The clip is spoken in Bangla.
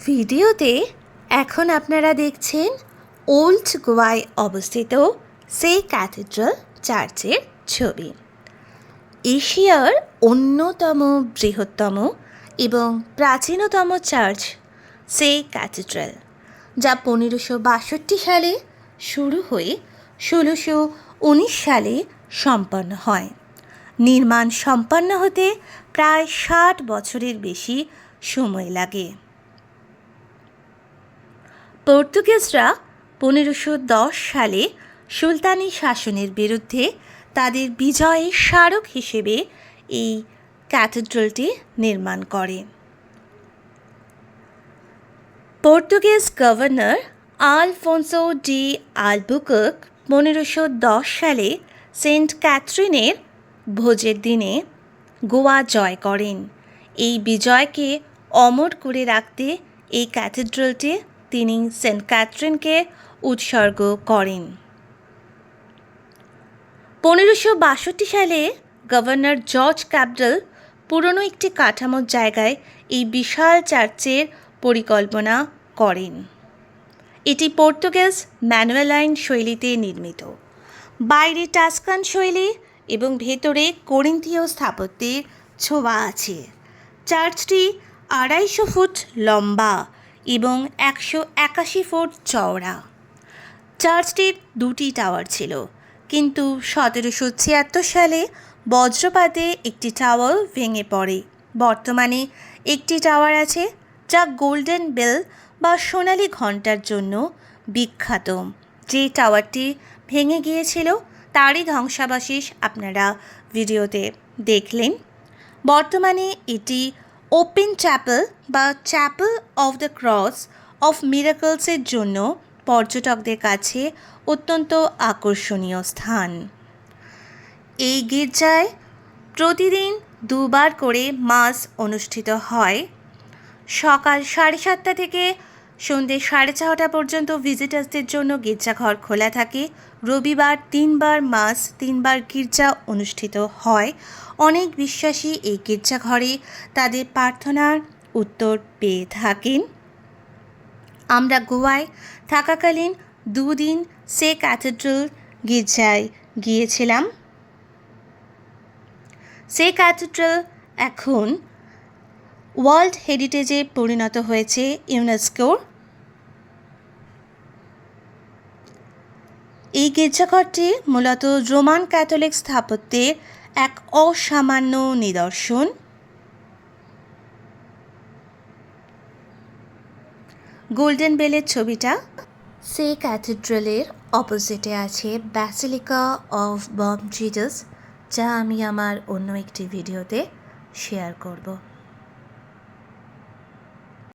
ভিডিওতে এখন আপনারা দেখছেন ওল্ড গোয়ায় অবস্থিত সেই ক্যাথিড্রাল চার্চের ছবি। এশিয়ার অন্যতম বৃহত্তম এবং প্রাচীনতম চার্চ সেই ক্যাথিড্রাল, যা 1562 সালে শুরু হয়ে 1619 সালে সম্পন্ন হয়। নির্মাণ সম্পন্ন হতে প্রায় 60 বছরের বেশি সময় লাগে। পর্তুগিজরা 1510 সালে সুলতানি শাসনের বিরুদ্ধে তাদের বিজয়ের স্মারক হিসেবে এই ক্যাথিড্রালটি নির্মাণ করে। Portuguese governor Alfonso de Albuquerque 1510 সালে সেন্ট ক্যাথরিনের ভোজের দিনে গোয়া জয় করেন। এই বিজয়কে অমর করে রাখতে এই ক্যাথিড্রালটি তিনি সেন্ট ক্যাথরিনকে উৎসর্গ করেন। 1562 সালে গভর্নর জর্জ ক্যাপডেল পুরনো একটি কাঠামোর জায়গায় এই বিশাল চার্চের পরিকল্পনা করেন। এটি পর্তুগিজ ম্যানুয়ালাইন শৈলীতে নির্মিত, বাইরে টাস্কান শৈলী এবং ভেতরে করিন্থীয় স্থাপত্যের ছোঁয়া আছে। চার্চটি 250 ফুট লম্বা এবং 181 ফুট চওড়া। চার্চটির 2টি টাওয়ার ছিল, কিন্তু 1776 সালে বজ্রপাতে একটি টাওয়ার ভেঙে পড়ে। বর্তমানে একটি টাওয়ার আছে, যা গোল্ডেন বেল বা সোনালি ঘণ্টার জন্য বিখ্যাত। যে টাওয়ারটি ভেঙে গিয়েছিল তারই ধ্বংসাবশেষ আপনারা ভিডিওতে দেখলেন। বর্তমানে এটি ওপেন চ্যাপেল বা chapel of the cross of মিরাকলসের জন্য পর্যটকদের কাছে অত্যন্ত আকর্ষণীয় স্থান। এই গির্জায় প্রতিদিন 2 বার করে মাস অনুষ্ঠিত হয়। সকাল 7:30 থেকে সন্ধ্যে 6:30 পর্যন্ত ভিজিটার্সদের জন্য গির্জাঘর খোলা থাকে। রবিবার 3 বার মাস, 3 বার গির্জা অনুষ্ঠিত হয়। অনেক বিশ্বাসী এই গির্জাঘরে তাদের প্রার্থনার উত্তর পেয়ে থাকেন। আমরা গোয়ায় থাকাকালীন 2 দিন সে ক্যাথিড্রাল গির্জায় গিয়েছিলাম। সে ক্যাথিড্রাল এখন ওয়ার্ল্ড হেরিটেজে পরিণত হয়েছে ইউনেস্কোর। এই গির্জাঘরটি মূলত রোমান ক্যাথলিক স্থাপত্যের এক অসামান্য নিদর্শন। গোল্ডেন বেলের ছবিটা সে ক্যাথিড্রালের অপোজিটে আছে ব্যাসিলিকা অফ বম জিজাস, যা আমি আমার অন্য একটি ভিডিওতে শেয়ার করব।